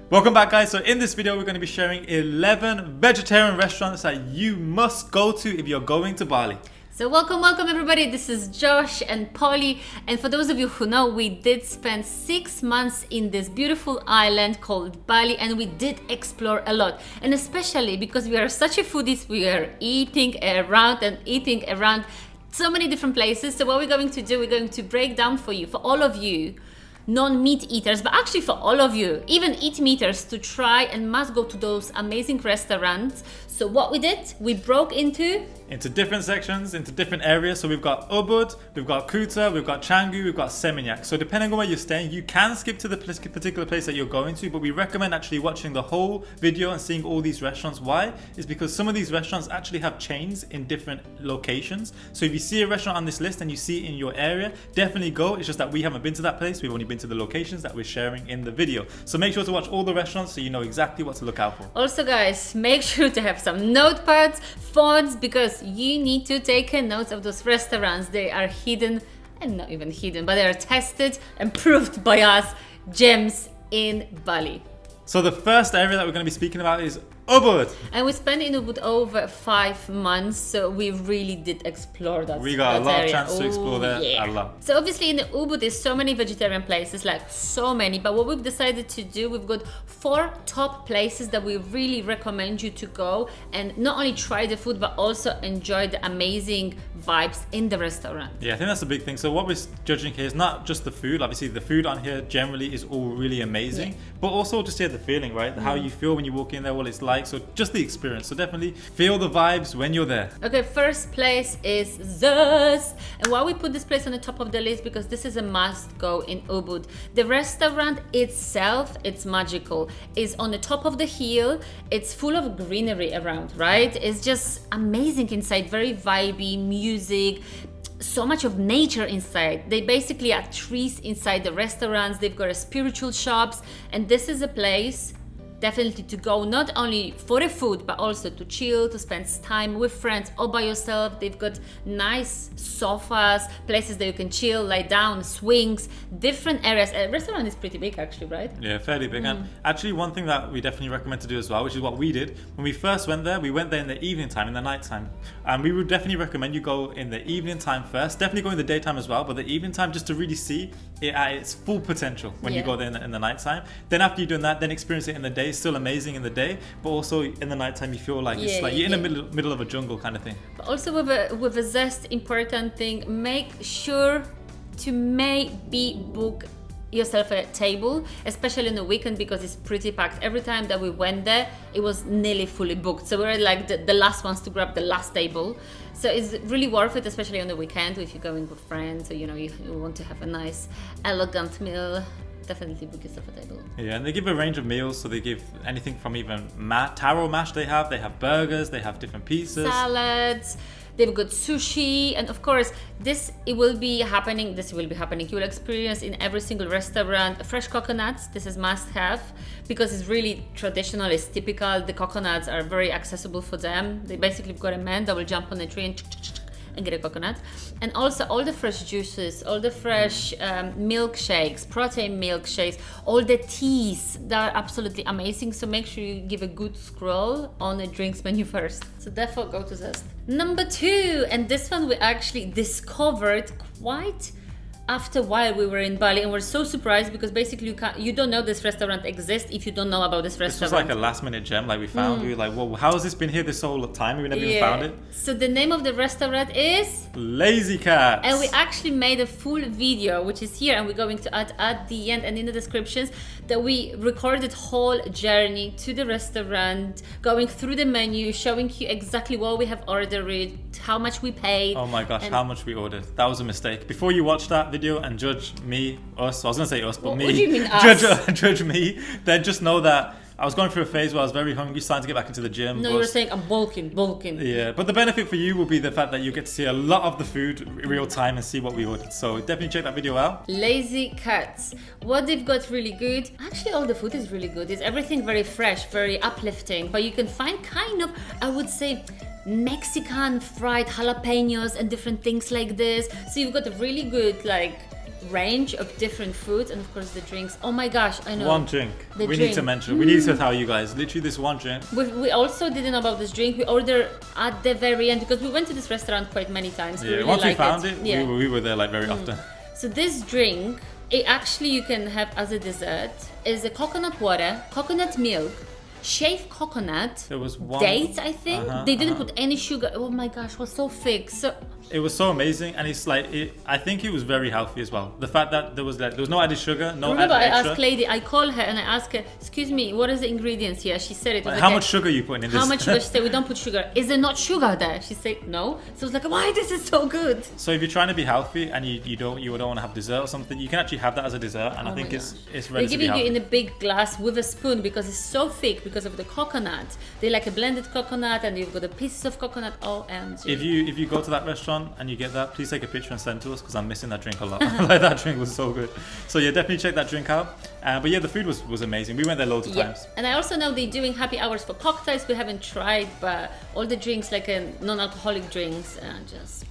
Welcome back, guys. So in this video we're going to be sharing 11 vegetarian restaurants that you must go to if you're going to Bali. So welcome everybody. This is Josh and Polly, and for those of you who know, we did spend 6 months in this beautiful island called Bali, and we did explore a lot. And especially because we are such a foodies, we are eating around so many different places. So what we're going to do, we're going to break down for you, for all of you non-meat eaters, but actually for all of you, even eat meaters, to try and must go to those amazing restaurants. So what we did, we broke into different sections, into different areas. So we've got UBUD, we've got Kuta, we've got Canggu, we've got Seminyak. So depending on where you're staying, you can skip to the particular place that you're going to, but we recommend actually watching the whole video and seeing all these restaurants. Why? Is because some of these restaurants actually have chains in different locations. So if you see a restaurant on this list and you see it in your area, definitely go. It's just that we haven't been to that place. We've only been to the locations that we're sharing in the video. So make sure to watch all the restaurants so you know exactly what to look out for. Also, guys, make sure to have some notepads, phones, because you need to take notes of those restaurants. They are hidden, and not even hidden, but they are tested and proved by us, gems in Bali. So the first area that we're going to be speaking about is UBUD. And we spent in UBUD over 5 months, so we really did explore that. We got a lot area. of chance to explore there. Yeah. A lot. So obviously in the UBUD there's so many vegetarian places, like so many. But what we've decided to do, we've got 4 top places that we really recommend you to go and not only try the food, but also enjoy the amazing vibes in the restaurant. Yeah, I think that's a big thing. So what we're judging here is not just the food. Obviously the food on here generally is all really amazing, but also just the feeling, right? How you feel when you walk in there, what it's like. So just the experience. So definitely feel the vibes when you're there. Okay, first place is Zest. And why we put this place on the top of the list, because this is a must go in UBUD. The restaurant itself, it's magical. It's on the top of the hill. It's full of greenery around, right? It's just amazing inside, very vibey, music, so much of nature inside. They basically are trees inside the restaurants. They've got a spiritual shops, and this is a place definitely to go, not only for the food, but also to chill, to spend time with friends or by yourself. They've got nice sofas, places that you can chill, lie down, swings, different areas. The restaurant is pretty big actually, right? Yeah, fairly big. And actually one thing that we definitely recommend to do as well, which is what we did when we first went there, we went there in the evening time, in the night time. And we would definitely recommend you go in the evening time first, definitely go in the daytime as well, but the evening time just to really see it at its full potential when you go there in the night time. Then after you've done that, then experience it in the day. Still amazing in the day, but also in the nighttime you feel like it's like you're in the middle of a jungle kind of thing. But also with a Zest, important thing, make sure to maybe book yourself a table, especially on the weekend, because it's pretty packed. Every time that we went there, it was nearly fully booked, so we were like the last ones to grab the last table. So it's really worth it, especially on the weekend if you're going with friends, or you want to have a nice elegant meal. Definitely book yourself a table. Yeah, and they give a range of meals, so they give anything from even taro mash they have burgers, they have different pizzas, salads, they've got sushi, and of course this will be happening. You will experience in every single restaurant fresh coconuts. This is must have, because it's really traditional, it's typical. The coconuts are very accessible for them. They basically got a man that will jump on a tree and get a coconut. And also all the fresh juices, all the fresh milkshakes, protein milkshakes, all the teas that are absolutely amazing. So make sure you give a good scroll on the drinks menu first. So therefore go to Zest. Number 2, and this one we actually discovered quite after a while. We were in Bali and we're so surprised, because basically you don't know this restaurant exists if you don't know about this restaurant. This was like a last minute gem, like we found. We were like, well, how has this been here this whole time? We never even found it. So the name of the restaurant is Lazy Cats. And we actually made a full video, which is here, and we're going to add at the end and in the descriptions, that we recorded whole journey to the restaurant, going through the menu, showing you exactly what we have ordered, how much we paid. Oh my gosh, how much we ordered. That was a mistake. Before you watch that video and judge us, I was gonna say us, but me. What do you mean us? Judge me, then just know that I was going through a phase where I was very hungry, starting to get back into the gym. No, you were saying I'm bulking. Yeah, but the benefit for you will be the fact that you get to see a lot of the food in real time and see what we ordered. So definitely check that video out. Lazy Cats. What they've got really good, actually all the food is really good. It's everything very fresh, very uplifting, but you can find kind of, I would say, Mexican fried jalapenos and different things like this. So you've got a really good, like, range of different foods, and of course the drinks. Oh my gosh, I know. One drink. The We drink. need to mention. We need to tell you guys. Literally this one drink. We also didn't know about this drink. We ordered at the very end because we went to this restaurant quite many times. We Yeah. really Once we like found it, Yeah. we were there like very often. So this drink, it actually you can have as a dessert, is a coconut water, coconut milk, shaved coconut, There was one. dates, I think. They didn't put any sugar. Oh my gosh, it was so thick. So It was so amazing, and it's like I think it was very healthy as well. The fact that there was no added sugar, no remember, I added extra. asked lady, I called her and I asked her, excuse me, what is the ingredients here? She said it. I was How like, much sugar are you putting in this? How much sugar? She said, we don't put sugar. Is there not sugar there? She said, no. So I was like, why this is so good? So if you're trying to be healthy and you don't want to have dessert or something, you can actually have that as a dessert, and I think it's They're relatively giving healthy. you in a big glass with a spoon because it's so thick because of the coconut. They like a blended coconut and you've got the pieces of coconut. OMG. If you go to that restaurant and you get that, please take a picture and send to us because I'm missing that drink a lot. Like that drink was so good. So yeah, definitely check that drink out. But yeah, the food was amazing. We went there loads of times. And I also know they're doing happy hours for cocktails. We haven't tried, but all the drinks like non-alcoholic drinks just.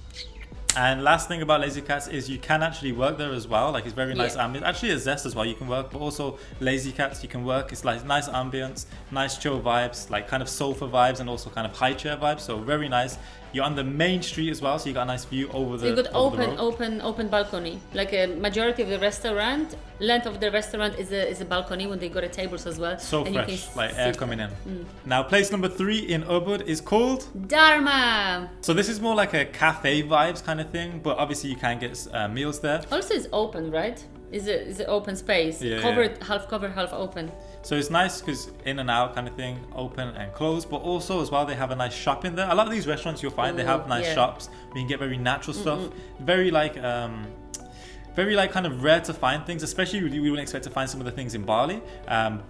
And last thing about Lazy Cats is you can actually work there as well. Like it's very nice Yeah. ambience. Actually, a Zest as well. You can work, but also Lazy Cats you can work. It's like nice ambience, nice chill vibes, like kind of sofa vibes, and also kind of high chair vibes. So very nice. You're on the main street as well, so you got a nice view over the. So you got over the road. open balcony. Like a majority of the restaurant, length of the restaurant is a balcony when they got a tables as well. So and fresh, you can like air sit coming there. in. Now, place number 3 in UBUD is called. Dharma. So this is more like a cafe vibes kind of thing, but obviously you can get meals there. Also, it's open, right? Is it open space? Yeah, Covered, half covered, half open. So it's nice because in and out kind of thing, open and closed, but also as well they have a nice shop in there. A lot of these restaurants you'll find they have nice shops where you can get very natural stuff, very like kind of rare to find things, especially we wouldn't expect to find some of the things in Bali,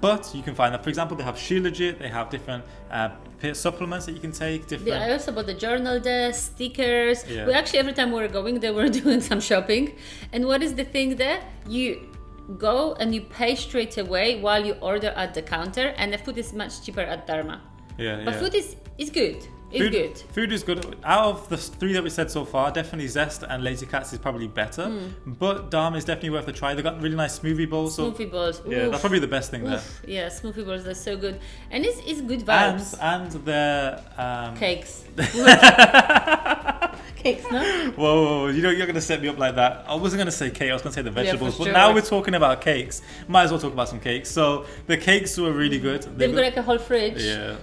but you can find that. For example, they have Shilajit, they have different supplements that you can take. Different. I also bought the journal there, stickers. Yeah. We actually every time we were going, they were doing some shopping. And what is the thing there? You go and you pay straight away while you order at the counter, and the food is much cheaper at Dharma. But food is good. It's good. Food is good. Out of the 3 that we said so far, definitely Zest and Lazy Cats is probably better. But Dharma is definitely worth a try. They've got really nice smoothie bowls. Smoothie bowls. Yeah, Oof. that's probably the best thing there. Yeah, smoothie bowls, they're so good. And it's good vibes. And their Cakes. Cakes, no? Whoa, you're gonna set me up like that. I wasn't gonna say cake, I was gonna say the vegetables, for but sure. now we're talking about cakes. Might as well talk about some cakes. So the cakes were really good. They've got like a whole fridge. Yeah.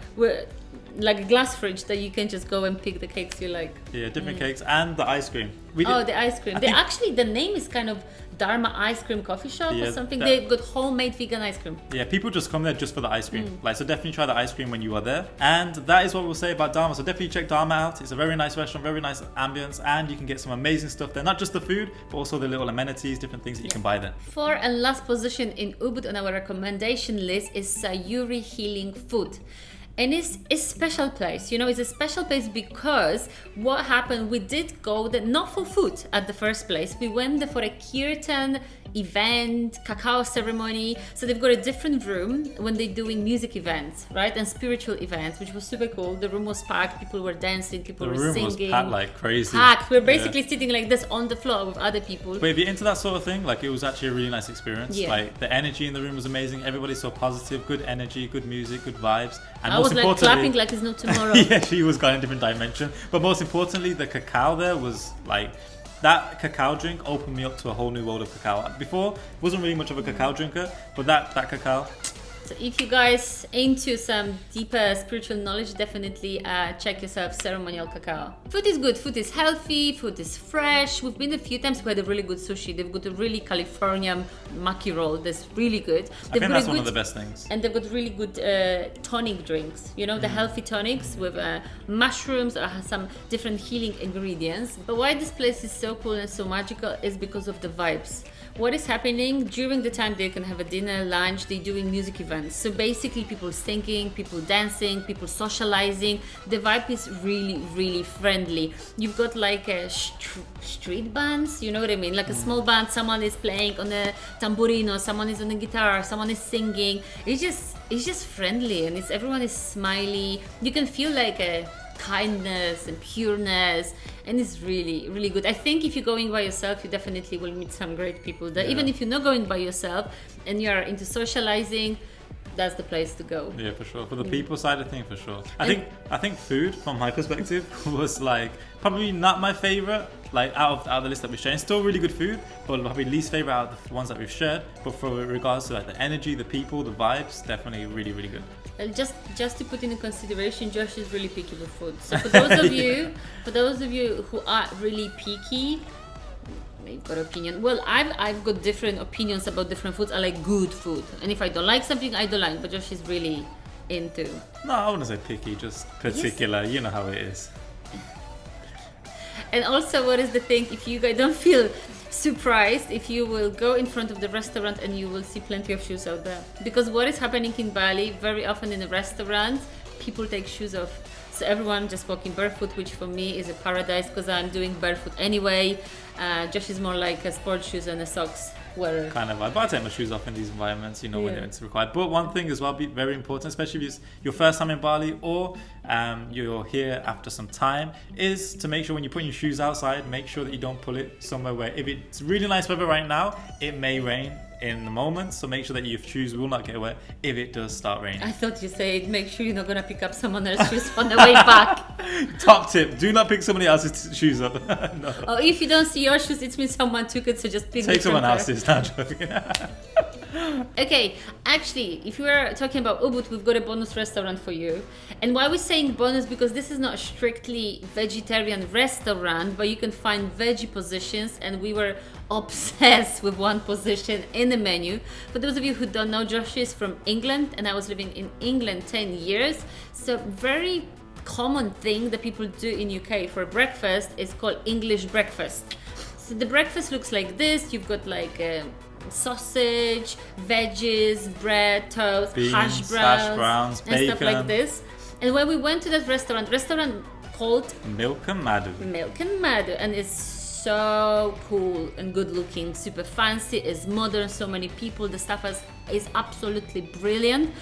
Like a glass fridge that you can just go and pick the cakes you like. Yeah, different cakes and the ice cream. The ice cream. The name is kind of Dharma Ice Cream Coffee Shop or something. They've got homemade vegan ice cream. Yeah, people just come there just for the ice cream. So definitely try the ice cream when you are there. And that is what we'll say about Dharma. So definitely check Dharma out. It's a very nice restaurant, very nice ambience, and you can get some amazing stuff there. Not just the food, but also the little amenities, different things that you can buy there. 4th and last position in UBUD on our recommendation list is Sayuri Healing Food. And it's a special place, it's a special place because what happened, we did go there not for food at the first place. We went there for a kirtan event, cacao ceremony. So they've got a different room when they're doing music events, right? And spiritual events, which was super cool. The room was packed, people were dancing, people were singing. The room was packed like crazy. We're basically sitting like this on the floor with other people. But if you're into that sort of thing, like it was actually a really nice experience. Yeah. Like the energy in the room was amazing. Everybody's so positive, good energy, good music, good vibes. And I was like clapping like it's no tomorrow. Yeah, she was going in a different dimension. But most importantly, the cacao there was like, that cacao drink opened me up to a whole new world of cacao. Before, wasn't really much of a cacao drinker, but that cacao. So if you guys into some deeper spiritual knowledge, definitely check yourself ceremonial cacao. Food is good, food is healthy, food is fresh. We've been a few times, we had a really good sushi. They've got a really California maki roll that's really good. I think that's one of the best things. And they've got really good tonic drinks, the healthy tonics with mushrooms or some different healing ingredients. But why this place is so cool and so magical is because of the vibes. What is happening during the time they can have a dinner, lunch, they're doing music events. So basically people singing, people dancing, people socializing. The vibe is really, really friendly. You've got like a street bands, you know what I mean? Like a small band, someone is playing on a tambourino, someone is on a guitar, someone is singing. It's just friendly and everyone is smiley. You can feel like a kindness and pureness, and it's really, really good. I think if you're going by yourself, you definitely will meet some great people there. Even if you're not going by yourself and you're into socializing, that's the place to go. Yeah, for sure. For the people side of things, for sure. I think food, from my perspective, was like probably not my favorite. Like out of the list that we shared, it's still really good food, but probably least favorite out of the ones that we've shared. But for regards to like the energy, the people, the vibes, definitely really, really good. And just to put in consideration, Josh is really picky with food. So for those of you who are really picky, you've got an opinion. Well, I've got different opinions about different foods. I like good food, and if I don't like something, I don't like. But Josh is really into. No, I wouldn't say picky, just particular. Yes. You know how it is. And also, what is the thing? If you guys don't feel surprised, if you will go in front of the restaurant and you will see plenty of shoes out there, because what is happening in Bali very often in the restaurant, people take shoes off. So everyone just walking barefoot, which for me is a paradise because I'm doing barefoot anyway. Josh is more like a sports shoes and a socks wearer. Kind of. But I take my shoes off in these environments, when it's required. But one thing as well, be very important, especially if it's your first time in Bali or you're here after some time, is to make sure when you're putting your shoes outside, make sure that you don't pull it somewhere where, if it's really nice weather right now, it may rain in the moment, so make sure that your shoes will not get wet if it does start raining. I thought you said make sure you're not gonna pick up someone else's shoes on the way back. Top tip: do not pick somebody else's shoes up. No. Or if you don't see your shoes, it means someone took it, so just pick. Take someone else's. Not joking. Okay, actually, if we are talking about UBUD, we've got a bonus restaurant for you. And why we're saying bonus, because this is not a strictly vegetarian restaurant, but you can find veggie positions, and we were obsessed with one position in the menu. For those of you who don't know, Josh is from England, and I was living in England 10 years. So very common thing that people do in UK for breakfast is called English breakfast. So the breakfast looks like this. You've got like sausage, veggies, bread, toast, beans, hash browns, bacon, and stuff like this. And when we went to that restaurant called Milk and Madhu, and it's so cool and good looking, super fancy, it's modern, so many people, the staff is absolutely brilliant.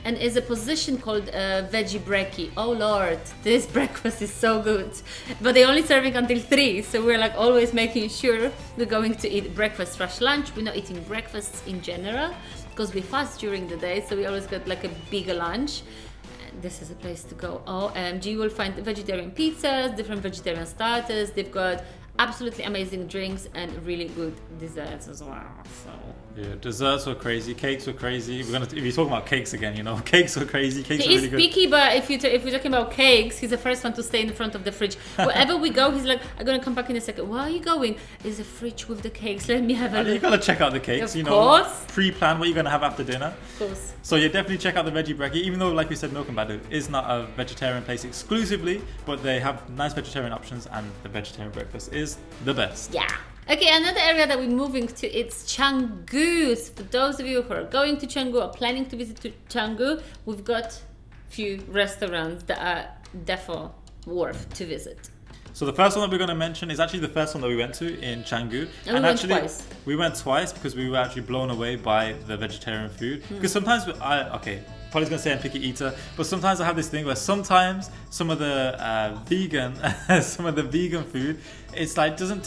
And is a position called veggie brekkie. Oh Lord, this breakfast is so good. But they're only serving until 3, so we're like always making sure we're going to eat breakfast/lunch. We're not eating breakfasts in general because we fast during the day, so we always got like a bigger lunch. And this is a place to go. OMG, you will find vegetarian pizzas, different vegetarian starters. They've got absolutely amazing drinks and really good desserts as well. So yeah, desserts were crazy, cakes were crazy. If you're talking about cakes again, cakes were crazy. Cakes he were is really good. picky, but if we're talking about cakes, he's the first one to stay in front of the fridge. Wherever we go, he's like, "I'm gonna come back in a second. Where are you going? There's a fridge with the cakes. Let me have a look." You gotta check out the cakes. Of course. Pre-plan what you're gonna have after dinner. Of course. So yeah, definitely check out the veggie brekkie. Even though, like we said, Milk and Madhu is not a vegetarian place exclusively, but they have nice vegetarian options, and the vegetarian breakfast is the best. Yeah. Okay, another area that we're moving to, it's Canggu. So for those of you who are going to Canggu or planning to visit to Canggu, we've got few restaurants that are therefore worth to visit. So the first one that we're going to mention is actually the first one that we went to in Canggu. And we went twice. We went twice because we were actually blown away by the vegetarian food. Because sometimes probably going to say I'm a picky eater, but sometimes I have this thing where sometimes some of the vegan food, it's like doesn't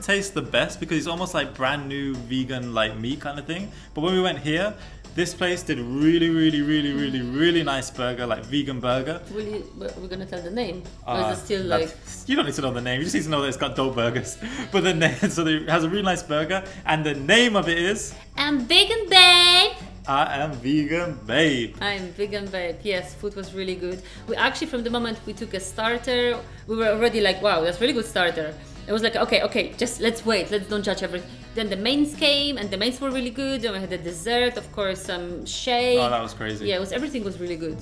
taste the best because it's almost like brand new vegan like meat kind of thing. But when we went here, this place did really nice burger, like vegan burger. We're gonna tell the name? Or is it still like... You don't need to know the name, you just need to know that it's got dope burgers. But the name, so it has a really nice burger, and the name of it is... I'm vegan babe! I am vegan babe. I'm vegan babe. Yes, food was really good. We actually, from the moment we took a starter, we were already like, wow, that's really good starter. It was like, okay, just let's wait, let's don't judge everything. Then the mains came, and the mains were really good. Then we had the dessert, of course, some shake. Oh, that was crazy. Yeah, everything was really good.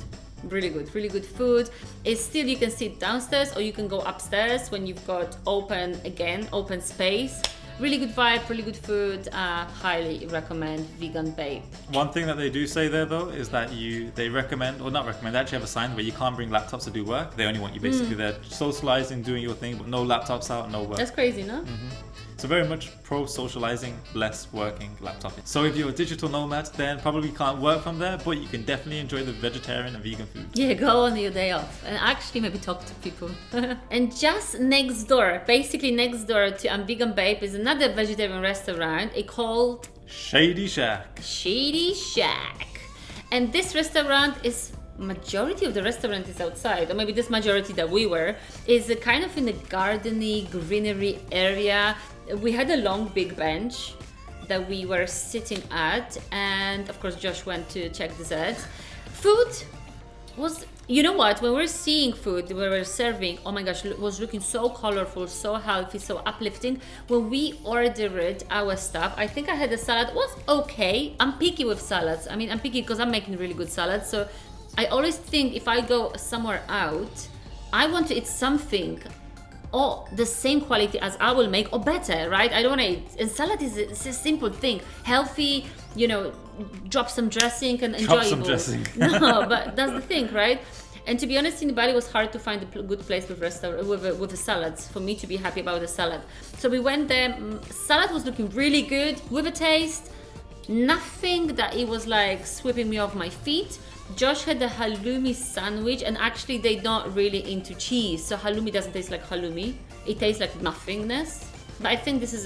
Really good food. It's still, you can sit downstairs or you can go upstairs when you've got open space. Really good vibe, really good food. Highly recommend Vegan Babe. One thing that they do say there though is that they recommend, or not recommend, they actually have a sign where you can't bring laptops to do work. They only want you basically there socializing, doing your thing, but no laptops out, no work. That's crazy, no? Mm-hmm. So very much pro socializing, less working laptop. So if you're a digital nomad, then probably can't work from there, but you can definitely enjoy the vegetarian and vegan food. Yeah, go on your day off and actually maybe talk to people. And just next door, basically next door to Vegan Babe, is another vegetarian restaurant. It's called Shady Shack. Shady Shack. And this restaurant is, majority of the restaurant is outside, or maybe this majority that we were, is a kind of in the gardeny, greenery area. We had a long big bench that we were sitting at, and of course Josh went to check desserts. Food was, you know what, when we're seeing food, we were serving, oh my gosh, it was looking so colorful, so healthy, so uplifting. When we ordered our stuff, I think I had a salad, it was okay. I'm picky with salads. I mean, I'm picky because I'm making really good salads, so I always think if I go somewhere out, I want to eat something or the same quality as I will make or better, right? I don't want to eat. And salad is it's a simple thing. Healthy, you know, drop some dressing and enjoyable. Drop some dressing. No, but that's the thing, right? And to be honest, in Bali, it was hard to find a good place with with the salads for me to be happy about the salad. So we went there. Salad was looking really good with a taste. Nothing that it was like sweeping me off my feet. Josh had the halloumi sandwich, and actually they're not really into cheese, so halloumi doesn't taste like halloumi. It tastes like nothingness. But I think this is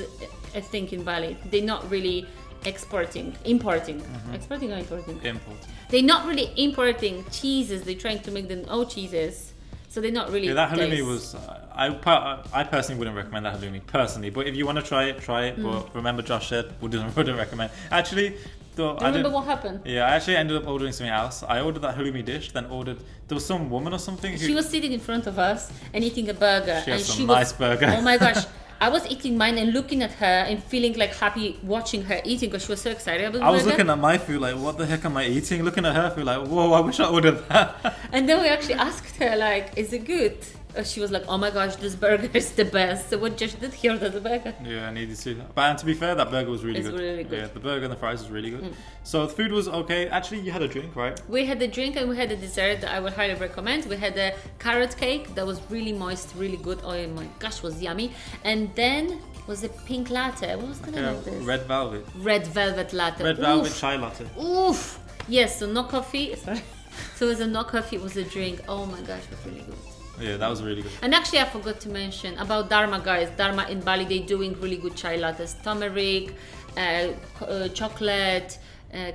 a thing in Bali. They're not really importing. Exporting or importing? Import. They're not really importing cheeses. They're trying to make them own cheeses. So they're not really. Yeah, that halloumi was. I personally wouldn't recommend that halloumi personally. But if you want to try it. But remember, Josh said wouldn't recommend. Actually, though, do you remember what happened? Yeah, I actually ended up ordering something else. I ordered that halloumi dish, then ordered. There was some woman or something. She was sitting in front of us and eating a burger. She had and some she nice was, burger. Oh my gosh. I was eating mine and looking at her and feeling like happy watching her eating because she was so excited about the I was burger. looking at my food like, what the heck am I eating? Looking at her food like, whoa, I wish I ordered that. And then we actually asked her like, is it good? She was like, oh my gosh, this burger is the best. So what Josh did, he ordered the burger. Yeah, I needed to. But and to be fair, that burger was really It's good. really good. Yeah, the burger and the fries was really good. So the food was okay. Actually, you had a drink, right? We had a drink and we had a dessert that I would highly recommend. We had a carrot cake that was really moist, really good. Oh my gosh, was yummy. And then was a pink latte. What was the name of this? Red velvet. Red velvet latte. Red velvet chai latte. Oof. Yes, so no coffee. Sorry. So it was a no coffee, it was a drink. Oh my gosh, it was really good. Yeah, that was really good. And actually, I forgot to mention about Dharma, guys. Dharma in Bali, they're doing really good chai lattes. Turmeric, chocolate,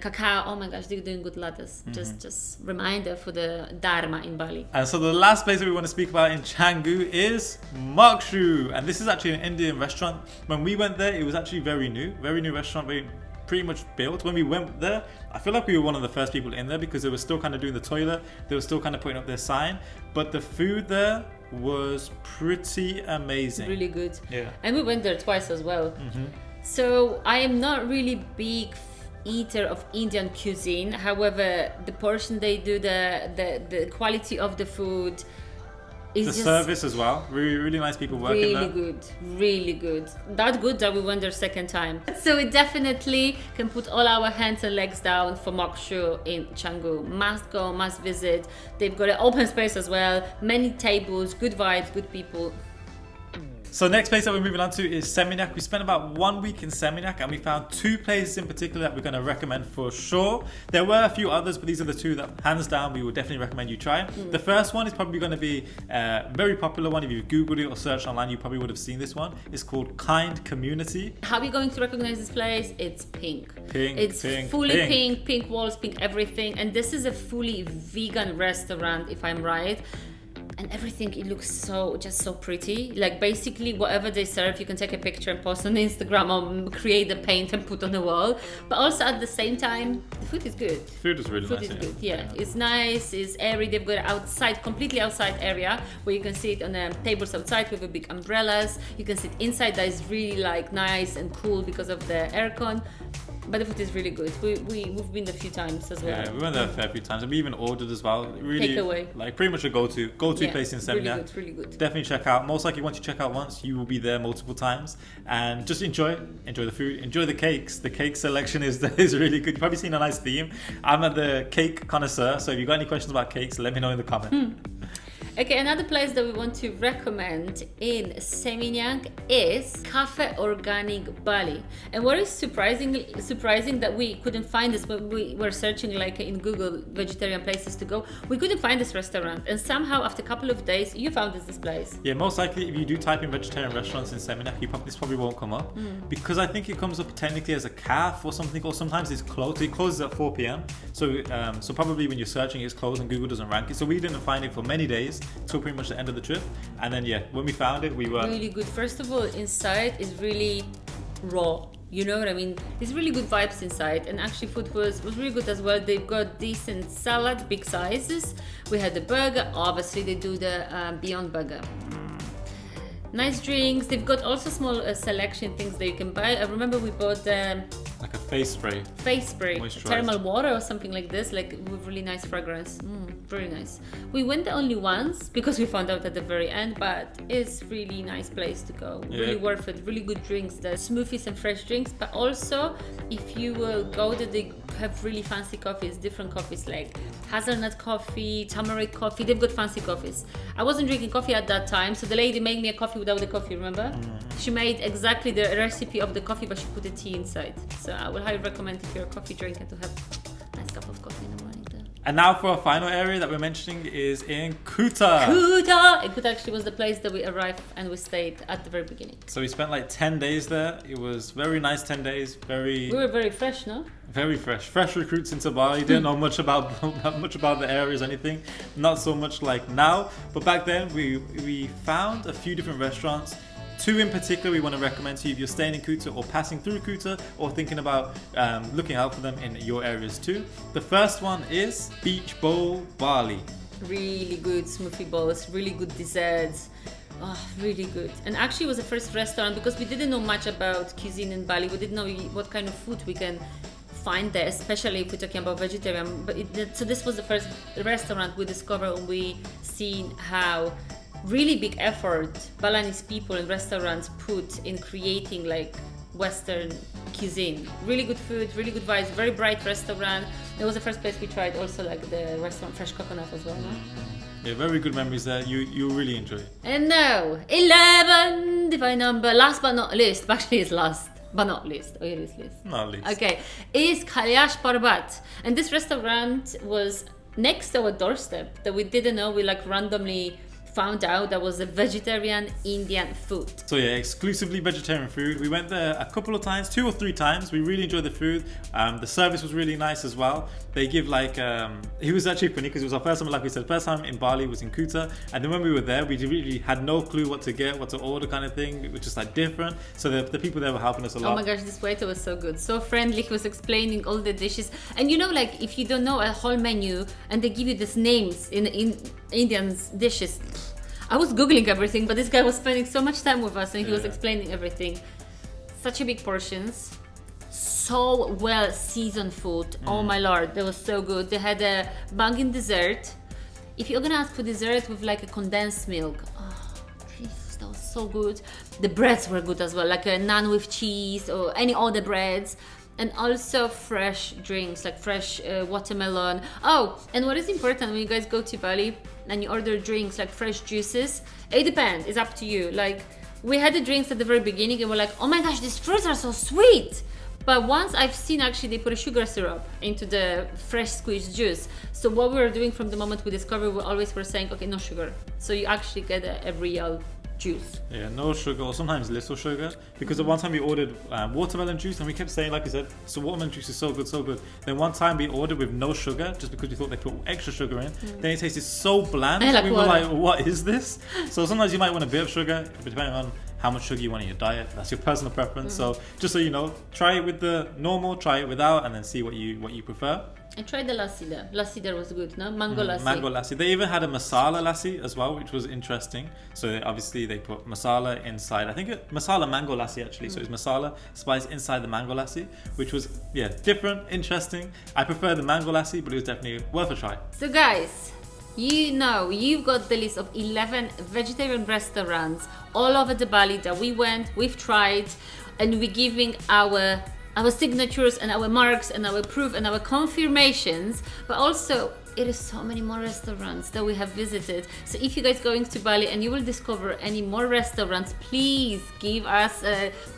cacao. Oh my gosh, they're doing good lattes. Just reminder for the Dharma in Bali. And so the last place that we want to speak about in Canggu is Mokshu. And this is actually an Indian restaurant. When we went there, it was actually very new restaurant, pretty much built. When we went there, I feel like we were one of the first people in there because they were still kind of doing the toilet. They were still kind of putting up their sign. But the food there was pretty amazing. Really good. Yeah. And we went there twice as well. So I am not really big eater of Indian cuisine. However, the portion they do, the quality of the food is the just service as well. Really nice people working there. Really good. That good that we went there second time. So we definitely can put all our hands and legs down for Mokshu in Canggu. Must go, must visit. They've got an open space as well. Many tables, good vibes, good people. So next place that we're moving on to is Seminyak. We spent about 1 week in Seminyak and we found 2 places in particular that we're going to recommend for sure. There were a few others, but these are the 2 that hands down we would definitely recommend you try. The first one is probably going to be a very popular one. If you've Googled it or searched online, you probably would have seen this one. It's called Kind Community. How are you going to recognize this place? It's pink. It's pink, fully pink. pink walls, pink everything. And this is a fully vegan restaurant, if I'm right. And everything, it looks so pretty. Like basically whatever they serve, you can take a picture and post on Instagram or create the paint and put on the wall. But also at the same time, the food is good. Food is really nice. Food is good, yeah. It's nice, it's airy. They've got outside, completely outside area where you can sit on the tables outside with the big umbrellas. You can sit inside, that is really like nice and cool because of the aircon. But the food is really good. We've been there a few times as well. Yeah, we went there a fair few times and we even ordered as well. Really, takeaway. Like pretty much a go-to place in Seminyak. Really good. Definitely check out. Most likely once you check out once, you will be there multiple times. And just enjoy the food, enjoy the cakes. The cake selection is really good. You've probably seen a nice theme. I'm at the cake connoisseur, so if you've got any questions about cakes, let me know in the comment. Okay, another place that we want to recommend in Seminyak is Cafe Organic Bali. And what is surprising that we couldn't find this when we were searching like in Google vegetarian places to go. We couldn't find this restaurant, and somehow after a couple of days you found this place. Yeah, most likely if you do type in vegetarian restaurants in Seminyak, this probably won't come up because I think it comes up technically as a calf or something, or sometimes it's closed. It closes at 4 p.m. So probably when you're searching it's closed and Google doesn't rank it. So we didn't find it for many days till pretty much the end of the trip, and then when we found it, we were really good. First of all, inside is really raw. You know what I mean? There's really good vibes inside, and actually food was really good as well. They've got decent salad, big sizes. We had the burger. Obviously, they do the Beyond Burger. Nice drinks. They've got also small selection things that you can buy. I remember we bought like a face spray, thermal water or something like this, like with really nice fragrance. Very nice. We went there only once because we found out at the very end, but it's really nice place to go. Yeah. Really worth it. Really good drinks. The smoothies and fresh drinks, but also if you will go there, they have really fancy coffees, different coffees like hazelnut coffee, turmeric coffee. They've got fancy coffees. I wasn't drinking coffee at that time, so the lady made me a coffee without the coffee, remember? She made exactly the recipe of the coffee, but she put a tea inside. So I would highly recommend if you're a coffee drinker to have a nice cup of coffee in the morning there. And now for our final area that we're mentioning is in Kuta. Kuta! Kuta actually was the place that we arrived and we stayed at the very beginning. So we spent like 10 days there. It was very nice 10 days. We were very fresh, no? Very fresh. Fresh recruits into Bali. Didn't know much about the areas or anything. Not so much like now. But back then we found a few different restaurants. Two in particular we want to recommend to you if you're staying in Kuta or passing through Kuta or thinking about looking out for them in your areas too. The first one is Beach Bowl Bali. Really good smoothie bowls, really good desserts. Oh, really good. And actually it was the first restaurant because we didn't know much about cuisine in Bali. We didn't know what kind of food we can find there, especially if we're talking about vegetarian. So this was the first restaurant we discovered, and we seen how really big effort Balinese people and restaurants put in creating like Western cuisine. Really good food, really good vibes, very bright restaurant. It was the first place we tried also like the restaurant Fresh Coconut as well, no? Yeah, very good memories there. You really enjoy it. And now, 11, divine number, last but not least, actually it's last. But not least. Oh, it is least. Not least. Okay. Is Kailash Parbat. And this restaurant was next to our doorstep that we didn't know. We like randomly found out that was a vegetarian Indian food. So yeah, exclusively vegetarian food. We went there a couple of times, 2 or 3 times. We really enjoyed the food. The service was really nice as well. They give like, it was actually funny because it was our first time, like we said, first time in Bali was in Kuta. And then when we were there, we really had no clue what to get, what to order kind of thing. It was just like different. So the people there were helping us a lot. Oh my gosh, this waiter was so good. So friendly. He was explaining all the dishes. And you know, like if you don't know a whole menu and they give you these names in Indian dishes, I was Googling everything, but this guy was spending so much time with us and he was explaining everything. Such a big portions. So well seasoned food. Oh my lord, that was so good. They had a banging dessert. If you're gonna ask for dessert with like a condensed milk, oh Jesus, that was so good. The breads were good as well, like a naan with cheese or any other breads. And also fresh drinks, like fresh watermelon. Oh, and what is important when you guys go to Bali and you order drinks like fresh juices, it depends, it's up to you. Like we had the drinks at the very beginning and we're like, oh my gosh, these fruits are so sweet. But once I've seen actually they put a sugar syrup into the fresh squeezed juice. So what we were doing from the moment we discovered, we always were saying, okay, no sugar. So you actually get a real juice. Yeah, no sugar or sometimes little sugar. Because at one time we ordered watermelon juice and we kept saying, like I said, so watermelon juice is so good, so good. Then one time we ordered with no sugar just because we thought they put extra sugar in. Then it tasted so bland. Like we water. were like, what is this? So sometimes you might want a bit of sugar, depending on how much sugar you want in your diet. That's your personal preference. So just so you know, try it with the normal, try it without, and then see what you prefer. I tried the lassi there. Lassi there was good, no? Mango lassi. Mango lassi. They even had a masala lassi as well, which was interesting. So obviously they put masala inside. I think masala mango lassi actually. So it's masala spice inside the mango lassi, which was different, interesting. I prefer the mango lassi, but it was definitely worth a try. So guys, you know you've got the list of 11 vegetarian restaurants all over the Bali that we went, we've tried, and we're giving our signatures and our marks and our proof and our confirmations. But also it is so many more restaurants that we have visited. So if you guys going to Bali and you will discover any more restaurants, please give us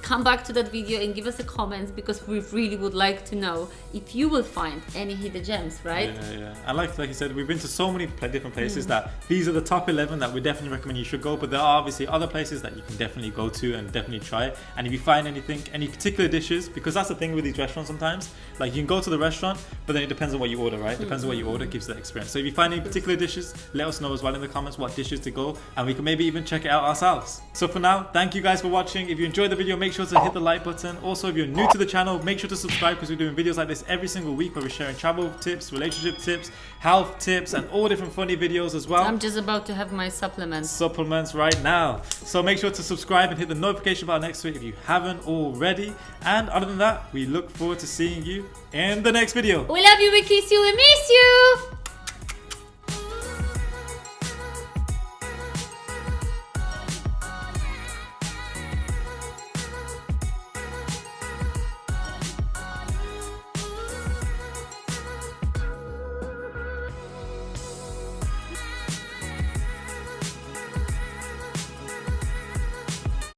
come back to that video and give us a comment, because we really would like to know if you will find any hidden gems, right? Yeah. And like you said, we've been to so many different places that these are the top 11 that we definitely recommend you should go, but there are obviously other places that you can definitely go to and definitely try. And if you find anything, any particular dishes, because that's the thing with these restaurants sometimes, like you can go to the restaurant, but then it depends on what you order, right? Depends on what you order, gives that experience. So if you find any particular dishes, let us know as well in the comments what dishes to go, and we can maybe even check it out ourselves. So for now, thank you guys for watching. If you enjoyed the video, make sure to hit the like button. Also, if you're new to the channel, make sure to subscribe, because we're doing videos like this every single week where we're sharing travel tips, relationship tips, health tips, and all different funny videos as well. I'm just about to have my supplements Right now. So make sure to subscribe and hit the notification bell next to it if you haven't already. And other than that, we look forward to seeing you in the next video. We love you, we kiss you, we miss you.